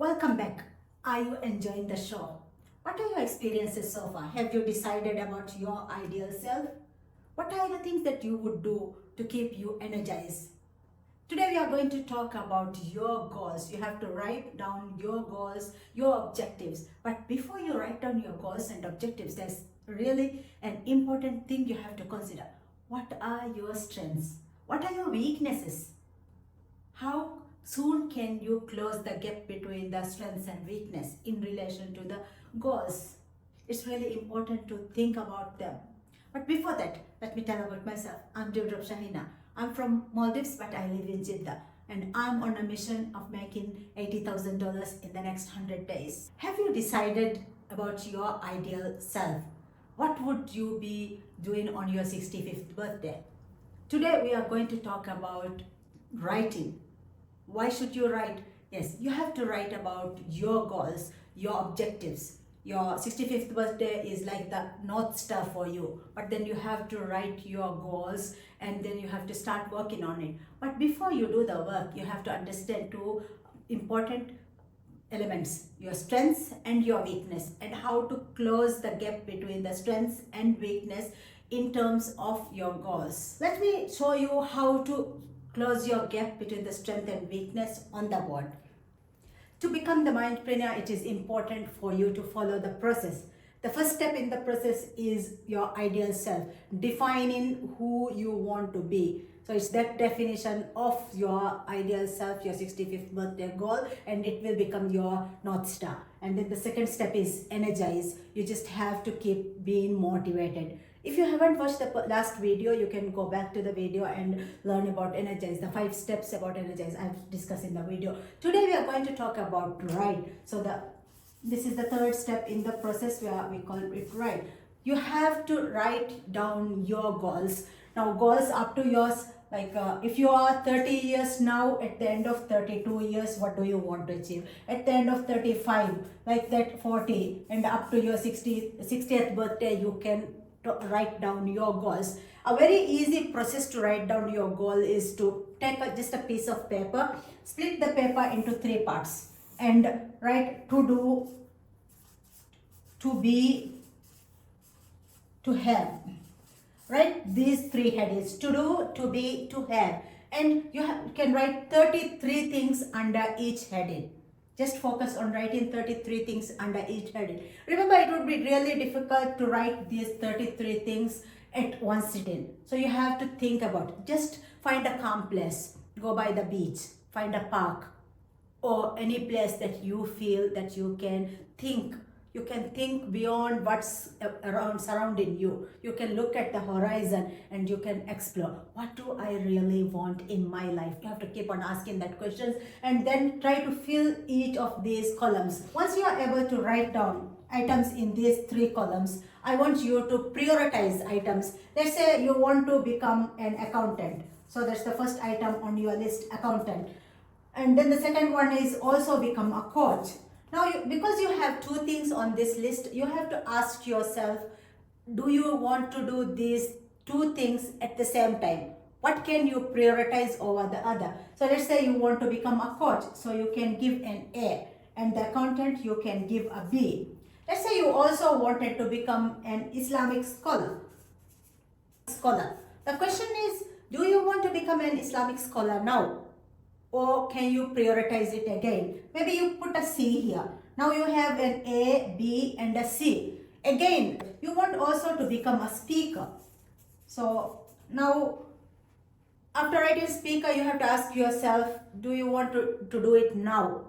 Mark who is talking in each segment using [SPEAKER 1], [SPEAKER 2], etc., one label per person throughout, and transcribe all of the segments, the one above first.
[SPEAKER 1] Welcome back. Are you enjoying the show? What are your experiences so far? Have you decided about your ideal self? What are the things that you would do to keep you energized? Today we are going to talk about your goals. You have to write down your goals, your objectives. But before you write down your goals and objectives, there's really an important thing you have to consider. What are your strengths? What are your weaknesses? How soon can you close the gap between the strengths and weakness in relation to the goals? It's really important to think about them. But before that, let me tell about myself. I'm Dewdrop Shahina. I'm from Maldives, but I live in Jeddah. And I'm on a mission of making $80,000 in the next 100 days. Have you decided about your ideal self? What would you be doing on your 65th birthday? Today we are going to talk about writing. Why should you write? Yes, you have to write about your goals, your objectives. Your 65th birthday is like the North Star for you, but then you have to write your goals and then you have to start working on it. But before you do the work, you have to understand two important elements: your strengths and your weakness, and how to close the gap between the strengths and weakness in terms of your goals. Let me show you how to close your gap between the strength and weakness on the board. To become the mindpreneur, it is important for you to follow the process. The first step in the process is your ideal self, defining who you want to be. So it's that definition of your ideal self, your 65th birthday goal, and it will become your North Star. And then the second step is energize. You just have to keep being motivated. If you haven't watched the last video, you can go back to the video and learn about energize, the 5 steps about energize I've discussed in the video. Today we are going to talk about write. So this is the third step in the process where we call it write. You have to write down your goals. Now goals up to yours, like if you are 30 years now, at the end of 32 years, what do you want to achieve? At the end of 35, like that 40, and up to your 60th birthday, you can write down your goals. A very easy process to write down your goal is to take just a piece of paper, split the paper into 3 parts, and write to do, to be, to have. Write these 3 headings: to do, to be, to have, and you can write 33 things under each heading. Just focus on writing 33 things under each heading. Remember, it would be really difficult to write these 33 things at one sitting. So you have to think about it. Just find a calm place. Go by the beach, find a park, or any place that you feel that you can think. You can think beyond what's surrounding you. You can look at the horizon and you can explore, what do I really want in my life? You have to keep on asking that questions and then try to fill each of these columns. Once you are able to write down items in these 3 columns, I want you to prioritize items. Let's say you want to become an accountant. So that's the first item on your list, accountant. And then the second one is also become a coach. Now, because you have 2 things on this list, you have to ask yourself, do you want to do these 2 things at the same time? What can you prioritize over the other? So let's say you want to become a coach, so you can give an A, and the accountant you can give a B. Let's say you also wanted to become an Islamic scholar. The question is, do you want to become an Islamic scholar now? Or can you prioritize it again? Maybe you put a C here. Now you have an A, B, and a C. Again, you want also to become a speaker. So now, after writing speaker, you have to ask yourself, do you want to do it now?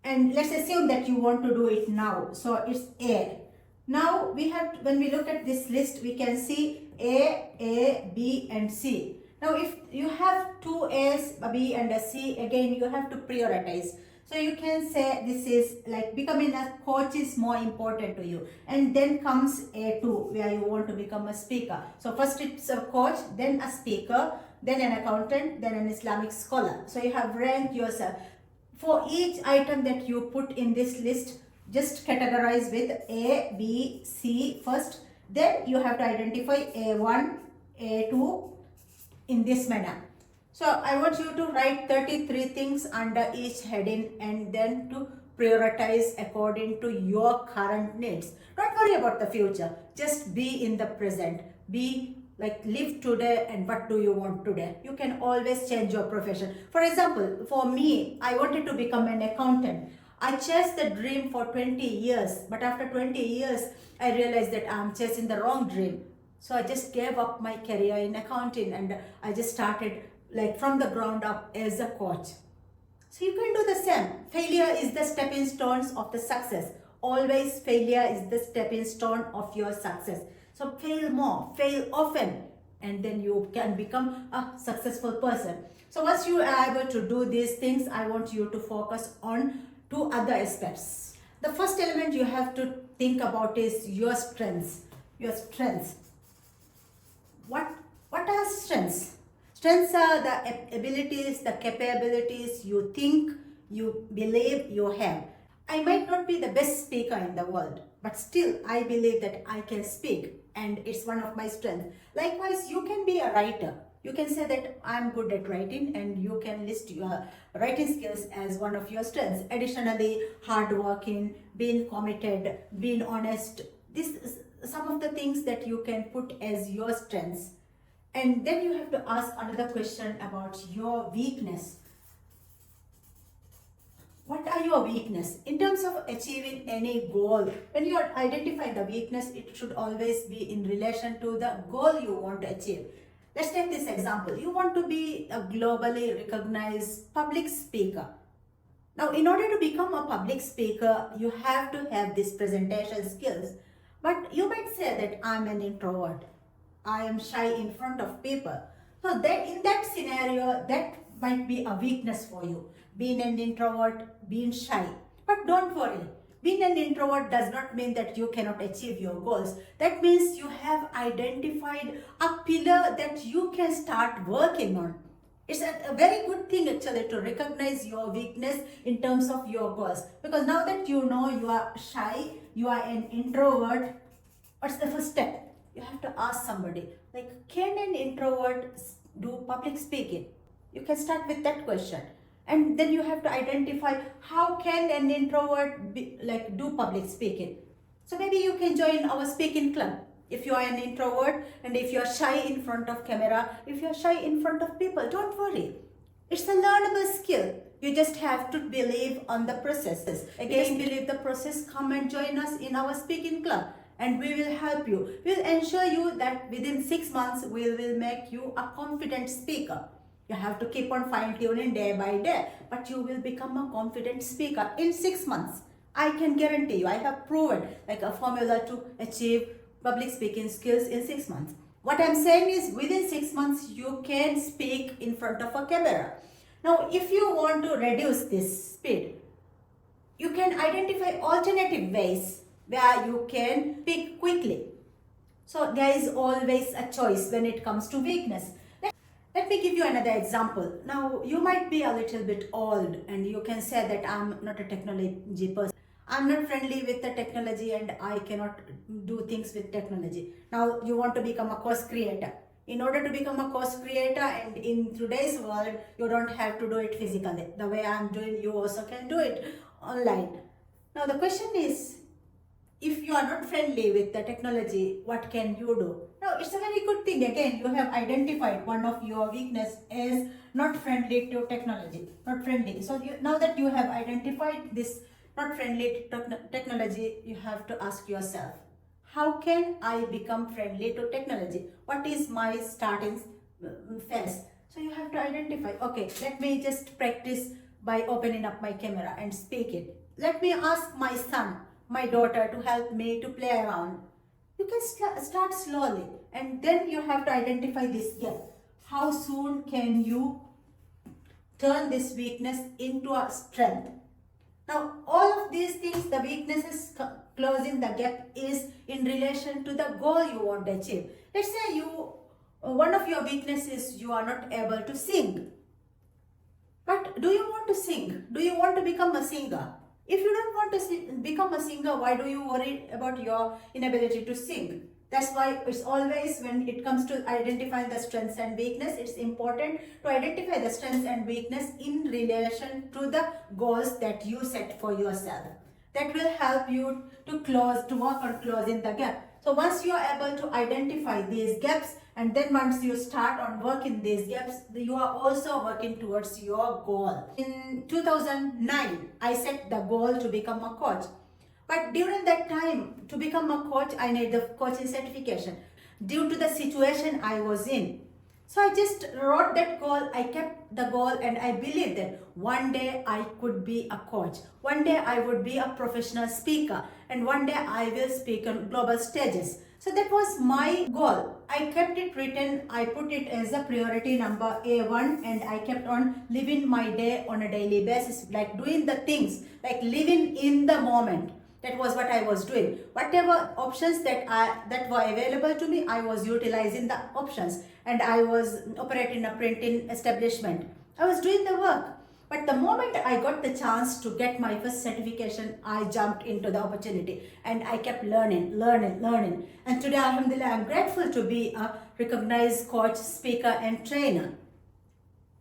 [SPEAKER 1] And let's assume that you want to do it now. So it's A. Now we have, when we look at this list, we can see A, B, and C. Now, if you have 2 A's, a B, and a C, again, you have to prioritize. So you can say this is like becoming a coach is more important to you. And then comes A2, where you want to become a speaker. So first it's a coach, then a speaker, then an accountant, then an Islamic scholar. So you have ranked yourself. For each item that you put in this list, just categorize with A, B, C first. Then you have to identify A1, A2, in this manner. So I want you to write 33 things under each heading and then to prioritize according to your current needs. Don't worry about the future. Just be in the present. Be like live today and what do you want today. You can always change your profession. For example, for me, I wanted to become an accountant. I chased the dream for 20 years, but after 20 years, I realized that I'm chasing the wrong dream. So I just gave up my career in accounting and I just started like from the ground up as a coach. So you can do the same. Failure is the stepping stones of the success. Always failure is the stepping stone of your success. So fail more, fail often, and then you can become a successful person. So once you are able to do these things, I want you to focus on two other aspects. The first element you have to think about is your strengths. Your strengths. What are strengths? Strengths are the abilities, the capabilities you think, you believe you have. I might not be the best speaker in the world, but still I believe that I can speak and it's one of my strengths. Likewise, you can be a writer. You can say that I'm good at writing and you can list your writing skills as one of your strengths. Additionally, hardworking, being committed, being honest. This is some of the things that you can put as your strengths. And then you have to ask another question about your weakness. What are your weakness? In terms of achieving any goal, when you identify the weakness, it should always be in relation to the goal you want to achieve. Let's take this example. You want to be a globally recognized public speaker. Now, in order to become a public speaker, you have to have these presentation skills. But you might say that I'm an introvert. I am shy in front of people. So that in that scenario, that might be a weakness for you. Being an introvert, being shy. But don't worry. Being an introvert does not mean that you cannot achieve your goals. That means you have identified a pillar that you can start working on. It's a very good thing actually to recognize your weakness in terms of your goals. Because now that you know you are shy, you are an introvert, what's the first step? You have to ask somebody, like, can an introvert do public speaking? You can start with that question. And then you have to identify how can an introvert do public speaking. So maybe you can join our speaking club. If you are an introvert and if you are shy in front of camera, if you are shy in front of people, don't worry. It's a learnable skill. You just have to believe on the processes. Again, believe the process, come and join us in our speaking club and we will help you. We'll ensure you that within 6 months, we will make you a confident speaker. You have to keep on fine-tuning day by day, but you will become a confident speaker in 6 months. I can guarantee you, I have proven like a formula to achieve public speaking skills in 6 months. What I'm saying is within 6 months, you can speak in front of a camera. Now, if you want to reduce this speed, you can identify alternative ways where you can speak quickly. So there is always a choice when it comes to weakness. Let me give you another example. Now, you might be a little bit old and you can say that I'm not a technology person. I'm not friendly with the technology and I cannot do things with technology. Now, you want to become a course creator. In order to become a course creator, and in today's world, you don't have to do it physically. The way I'm doing, you also can do it online. Now, the question is, if you are not friendly with the technology, what can you do? Now, it's a very good thing. Again, you have identified one of your weakness as not friendly to technology. Not friendly. So now that you have identified this not friendly to technology, you have to ask yourself, how can I become friendly to technology? What is my starting phase? So you have to identify, okay, let me just practice by opening up my camera and speak it. Let me ask my son, my daughter to help me to play around. You can start slowly and then you have to identify this gap. How soon can you turn this weakness into a strength? Now, all of these things, the weaknesses closing the gap is in relation to the goal you want to achieve. Let's say one of your weaknesses, you are not able to sing. But do you want to sing? Do you want to become a singer? If you don't want to become a singer, why do you worry about your inability to sing? That's why it's always, when it comes to identifying the strengths and weakness, it's important to identify the strengths and weakness in relation to the goals that you set for yourself. That will help you to work on closing the gap. So once you are able to identify these gaps, and then once you start on working these gaps, you are also working towards your goal. In 2009, I set the goal to become a coach. But during that time, to become a coach, I need the coaching certification due to the situation I was in. So I just wrote that goal, I kept the goal, and I believed that one day I could be a coach. One day I would be a professional speaker, and one day I will speak on global stages. So that was my goal. I kept it written, I put it as a priority number A1, and I kept on living my day on a daily basis, like doing the things, like living in the moment. That was what I was doing. Whatever options that were available to me, I was utilizing the options, and I was operating a printing establishment. I was doing the work. But the moment I got the chance to get my first certification, I jumped into the opportunity, and I kept learning. And today, alhamdulillah, I'm grateful to be a recognized coach, speaker, and trainer.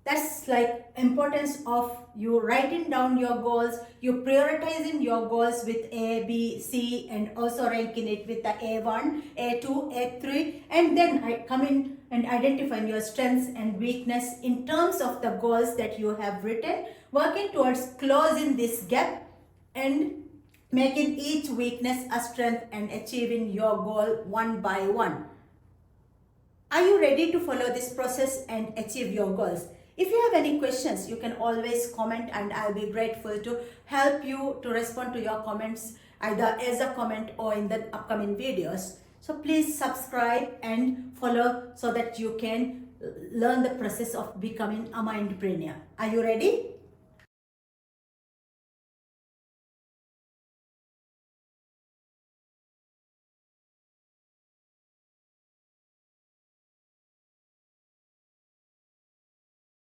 [SPEAKER 1] That's like importance of you writing down your goals, you prioritizing your goals with A, B, C, and also ranking it with the A1, A2, A3, and then I come in and identifying your strengths and weakness in terms of the goals that you have written, working towards closing this gap and making each weakness a strength and achieving your goal one by one. Are you ready to follow this process and achieve your goals? If you have any questions, you can always comment, and I'll be grateful to help you to respond to your comments either as a comment or in the upcoming videos. So please subscribe and follow so that you can learn the process of becoming a mindpreneur. Are you ready?